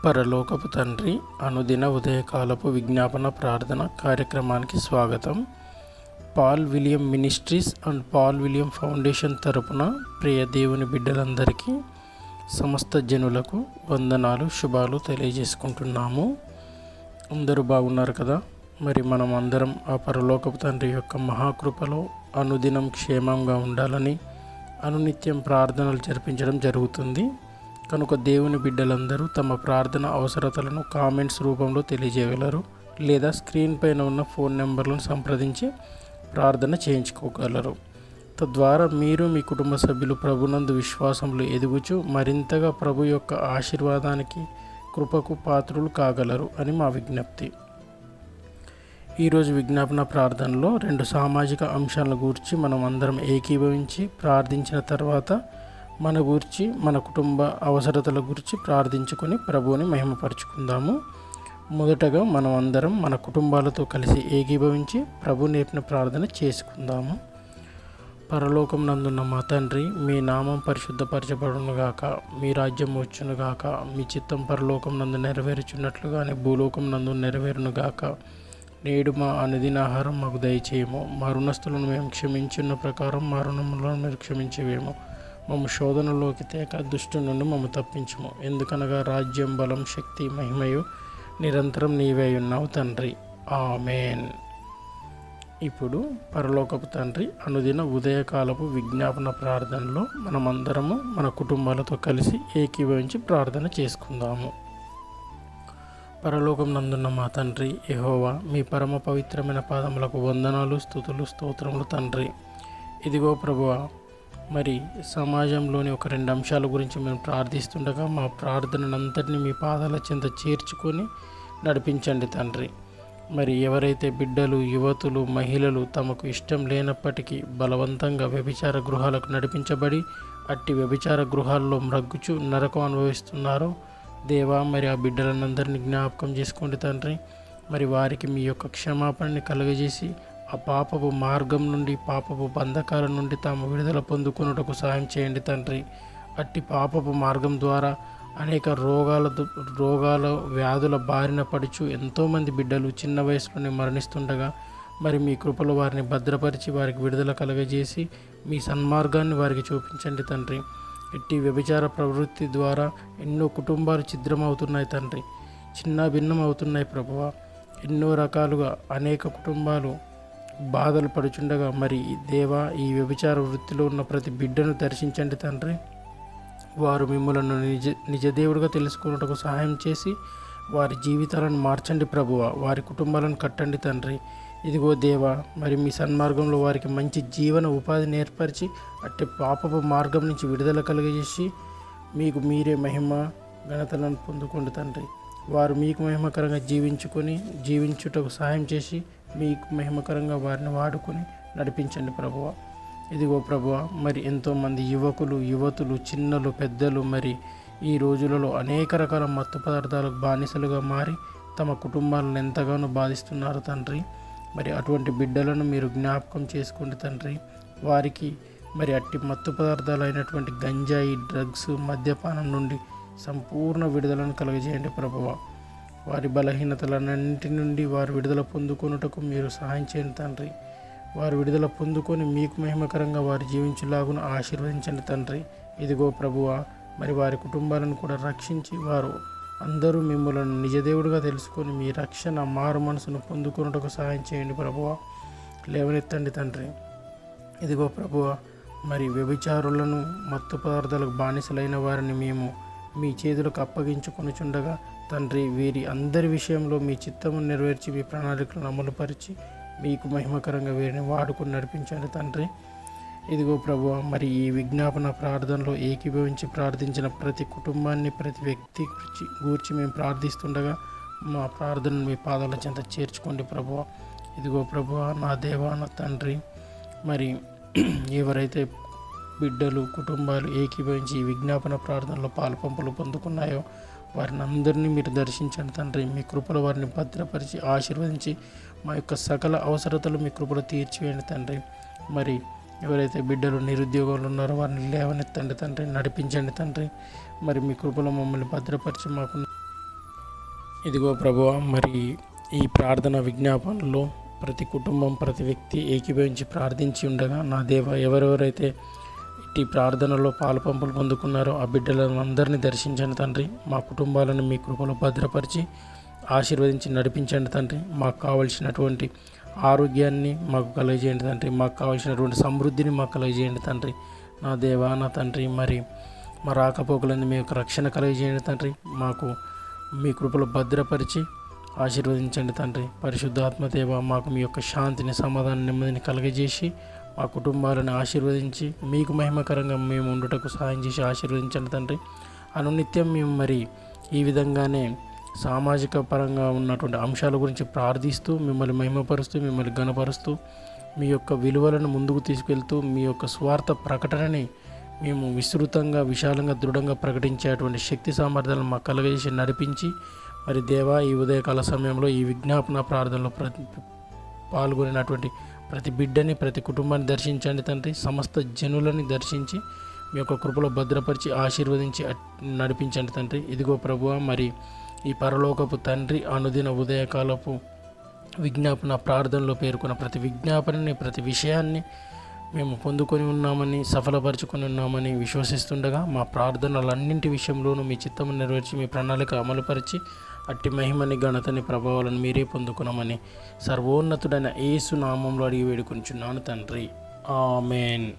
పరలోకపు తండ్రి అనుదిన ఉదయకాలపు విజ్ఞాపన ప్రార్థన కార్యక్రమానికి స్వాగతం. Paul William ministries and Paul William foundation తరపున ప్రియ దేవుని బిడ్డలందరికీ, సమస్త జనులకు వందనాలు, శుభాలు తెలియజేసుకుంటున్నాము. అందరూ బాగున్నారు కదా? మరి మనం అందరం ఆ పరలోకపు తండ్రి యొక్క మహాకృపలో అనుదినం క్షేమంగా ఉండాలని అనునిత్యం ప్రార్థనలు జరిపించడం జరుగుతుంది. కనుక దేవుని బిడ్డలందరూ తమ ప్రార్థన అవసరతలను కామెంట్స్ రూపంలో తెలియజేయగలరు, లేదా స్క్రీన్ పైన ఉన్న ఫోన్ నెంబర్లను సంప్రదించి ప్రార్థన చేయించుకోగలరు. తద్వారా మీరు మీ కుటుంబ సభ్యులు ప్రభునందు విశ్వాసంలో ఎదుగుచు మరింతగా ప్రభు యొక్క ఆశీర్వాదానికి, కృపకు పాత్రులు కాగలరు అని మా విజ్ఞప్తి. ఈరోజు విజ్ఞాపన ప్రార్థనలో 2 సామాజిక అంశాలను గురించి మనం అందరం ఏకీభవించి ప్రార్థించిన తర్వాత మన గురించి, మన కుటుంబ అవసరతల గురించి ప్రార్థించుకొని ప్రభువుని మహిమపరుచుకుందాము. మొదటగా మనం అందరం మన కుటుంబాలతో కలిసి ఏకీభవించి ప్రభు నేర్పిన ప్రార్థన చేసుకుందాము. పరలోకం నందున్న మా తండ్రి, మీ నామం పరిశుద్ధపరచబడునుగాక, మీ రాజ్యం వచ్చునుగాక, మీ చిత్తం పరలోకం నందు నెరవేర్చున్నట్లుగానే భూలోకం నందు నెరవేరునుగాక. నేడు మా అనుదిన ఆహారం మాకు దయచేయము, మా రుణస్థులను మేము క్షమించున్న ప్రకారం మా రుణములను మీరు క్షమించేవేమో. మమ్మ శోధనలోకి తేక దుష్టు నుండి మమ్మ తప్పించుము. ఎందుకనగా రాజ్యం, బలం, శక్తి, మహిమయు నిరంతరం నీవే ఉన్నావు తండ్రి. ఆమేన్. ఇప్పుడు పరలోకపు తండ్రి అనుదిన ఉదయకాలపు విజ్ఞాపన ప్రార్థనలో మనమందరము మన కుటుంబాలతో కలిసి ఏకీభవించి ప్రార్థన చేసుకుందాము. పరలోకం నందున్న మా తండ్రి యెహోవా, మీ పరమ పవిత్రమైన పాదములకు వందనాలు, స్తుతులు, స్తోత్రములు తండ్రి. ఇదిగో ప్రభువా, మరి సమాజంలోని ఒక 2 అంశాల గురించి మేము ప్రార్థిస్తుండగా మా ప్రార్థననంతటిని మీ పాదాల చెంత చేర్చుకొని నడిపించండి తండ్రి. మరి ఎవరైతే బిడ్డలు, యువతులు, మహిళలు తమకు ఇష్టం లేనప్పటికీ బలవంతంగా వ్యభిచార గృహాలకు నడిపించబడి అట్టి వ్యభిచార గృహాల్లో మ్రగ్గుచు నరకం అనుభవిస్తున్నారో దేవా, మరి ఆ బిడ్డలందరినీ జ్ఞాపకం చేసుకోండి తండ్రి. మరి వారికి మీ యొక్క క్షమాపణని కలుగజేసి ఆ పాపపు మార్గం నుండి, పాపపు బంధకాల నుండి తాము విడుదల పొందుకొనుటకు సహాయం చేయండి తండ్రి. అట్టి పాపపు మార్గం ద్వారా అనేక రోగాల వ్యాధుల బారిన పడుచు ఎంతోమంది బిడ్డలు చిన్న వయసులోనే మరణిస్తుండగా మరి మీ కృపలో వారిని భద్రపరిచి వారికి విడుదల కలగజేసి మీ సన్మార్గాన్ని వారికి చూపించండి తండ్రి. ఇట్టి వ్యభిచార ప్రవృత్తి ద్వారా ఎన్నో కుటుంబాలు ఛిద్రమవుతున్నాయి తండ్రి, చిన్న భిన్నం అవుతున్నాయి ప్రభువా. ఎన్నో రకాలుగా అనేక కుటుంబాలు బాధలు పడుచుండగా మరి దేవా, ఈ వ్యభిచార వృత్తిలో ఉన్న ప్రతి బిడ్డను దర్శించండి తండ్రి. వారు మిమ్మలను నిజ దేవుడిగా తెలుసుకున్నటకు సహాయం చేసి వారి జీవితాలను మార్చండి ప్రభువా. వారి కుటుంబాలను కట్టండి తండ్రి. ఇదిగో దేవా, మరి మీ సన్మార్గంలో వారికి మంచి జీవన ఉపాధిని ఏర్పరిచి అట్టి పాపపు మార్గం నుంచి విడుదల కలుగజేసి మీకు మీరే మహిమ ఘనతలను పొందుకోండి తండ్రి. వారు మీకు మహిమకరంగా జీవించుటకు సహాయం చేసి మీకు మహిమకరంగా వారిని వాడుకొని నడిపించండి ప్రభువ. ఇదిగో ప్రభువ, మరి ఎంతోమంది యువతులు, చిన్నలు, పెద్దలు మరి ఈ రోజులలో అనేక రకాల మత్తు పదార్థాలకు బానిసలుగా మారి తమ కుటుంబాలను ఎంతగానో బాధిస్తున్నారు తండ్రి. మరి అటువంటి బిడ్డలను మీరు జ్ఞాపకం చేసుకోండి తండ్రి. వారికి మరి అట్టి మత్తు పదార్థాలు అయినటువంటి గంజాయి, డ్రగ్స్, మద్యపానం నుండి సంపూర్ణ విడుదలను కలుగజేయండి ప్రభువ. వారి బలహీనతలన్నింటి నుండి వారు విడుదల పొందుకొనుటకు మీరు సహాయం చేయండి తండ్రి. వారు విడుదల పొందుకొని మీకు మహిమకరంగా వారు జీవించులాగున ఆశీర్వదించండి తండ్రి. ఇదిగో ప్రభువ, మరి వారి కుటుంబాలను కూడా రక్షించి వారు అందరూ మిమ్మల్ని నిజదేవుడిగా తెలుసుకొని మీ రక్షణ, మారు మనసును పొందుకొనుటకు సహాయం చేయండి ప్రభువ. లేవనెత్తండి తండ్రి. ఇదిగో ప్రభువ, మరి వ్యభిచారులను, మత్తు పదార్థాలకు బానిసలైన వారిని మేము మీ చేతులకు అప్పగించుకొనుచుండగా తండ్రి, వీరి అందరి విషయంలో మీ చిత్తము నెరవేర్చి మీ ప్రణాళికలను అమలుపరిచి మీకు మహిమకరంగా వీరిని వాడుకొని నడిపించండి తండ్రి. ఇదిగో ప్రభువా, మరి ఈ విజ్ఞాపన ప్రార్థనలో ఏకీభవించి ప్రార్థించిన ప్రతి కుటుంబాన్ని, ప్రతి వ్యక్తి గూర్చి మేము ప్రార్థిస్తుండగా మా ప్రార్థనను మీ పాదాల చెంత చేర్చుకోండి ప్రభువా. ఇదిగో ప్రభువా, నా దేవా, నా తండ్రి, మరి ఎవరైతే బిడ్డలు, కుటుంబాలు ఏకీభవించి ఈ విజ్ఞాపన ప్రార్థనలో పాలుపంపులు పొందుకున్నాయో వారిని అందరినీ మీరు దర్శించండి తండ్రి. మీ కృపలో వారిని భద్రపరిచి ఆశీర్వదించి మా యొక్క సకల అవసరతలు మీ కృపలో తీర్చివేయండి తండ్రి. మరి ఎవరైతే బిడ్డలు నిరుద్యోగాలు ఉన్నారో వారిని లేవనెత్తండి తండ్రి, నడిపించండి తండ్రి. మరి మీ కృపలో మమ్మల్ని భద్రపరిచి మాకు ఇదిగో ప్రభువా, మరి ఈ ప్రార్థన విజ్ఞాపనలో ప్రతి కుటుంబం, ప్రతి వ్యక్తి ఏకీభవించి ప్రార్థించి ఉండగా, నా దేవ, ఎవరెవరైతే ఈ ప్రార్థనలో పాలుపంపులు పొందుకున్నారో ఆ బిడ్డలను అందరినీ దర్శించండి తండ్రి. మా కుటుంబాలను మీ కృపలో భద్రపరిచి ఆశీర్వదించి నడిపించండి తండ్రి. మాకు కావలసినటువంటి ఆరోగ్యాన్ని మాకు కలుగజేయండి తండ్రి. మాకు కావలసినటువంటి సమృద్ధిని మాకు కలుగజేయండి తండ్రి. నా దేవా, నా తండ్రి, మరి మా రాకపోకలని మీ యొక్క రక్షణ కలుగజేయండి తండ్రి. మాకు మీ కృపలో భద్రపరిచి ఆశీర్వదించండి తండ్రి. పరిశుద్ధాత్మ దేవ, మాకు మీ యొక్క శాంతిని, సమాధానం, నెమ్మదిని కలుగజేసి మా కుటుంబాలను ఆశీర్వదించి మీకు మహిమకరంగా మేము ఉండుటకు సహాయం చేసి ఆశీర్వదించండి తండ్రి. అనునిత్యం మేము మరి ఈ విధంగానే సామాజిక పరంగా ఉన్నటువంటి అంశాల గురించి ప్రార్థిస్తూ, మిమ్మల్ని మహిమపరుస్తూ, మిమ్మల్ని గణపరుస్తూ, మీ యొక్క విలువలను ముందుకు తీసుకెళ్తూ, మీ యొక్క స్వార్థ ప్రకటనని మేము విస్తృతంగా, విశాలంగా, దృఢంగా ప్రకటించేటువంటి శక్తి సామర్థ్యాలను మాకు కలుగజేసి నడిపించి, మరి దేవా, ఈ ఉదయకాల సమయంలో ఈ విజ్ఞాపన ప్రార్థనలో పాల్గొనినటువంటి ప్రతి బిడ్డని, ప్రతి కుటుంబాన్ని దర్శించండి తండ్రి. సమస్త జనులని దర్శించి మీ యొక్క కృపలో భద్రపరిచి ఆశీర్వదించి నడిపించండి తండ్రి. ఇదిగో ప్రభువా, మరి ఈ పరలోకపు తండ్రి అనుదిన ఉదయకాలపు విజ్ఞాపన ప్రార్థనలో పేర్కొన్న ప్రతి విజ్ఞాపనని, ప్రతి విషయాన్ని మేము పొందుకొని ఉన్నామని, సఫలపరుచుకొని ఉన్నామని విశ్వసిస్తుండగా, మా ప్రార్థనలన్నింటి విషయంలోనూ మీ చిత్తము నెరవేర్చి మీ ప్రణాళిక అమలుపరిచి అట్టి మహిమని, ఘనతని, ప్రభావాలను మీరే పొందుకున్నామని సర్వోన్నతుడైన యేసు నామంలో అడిగి వేడుకొంచున్నాను తండ్రి. ఆమేన్.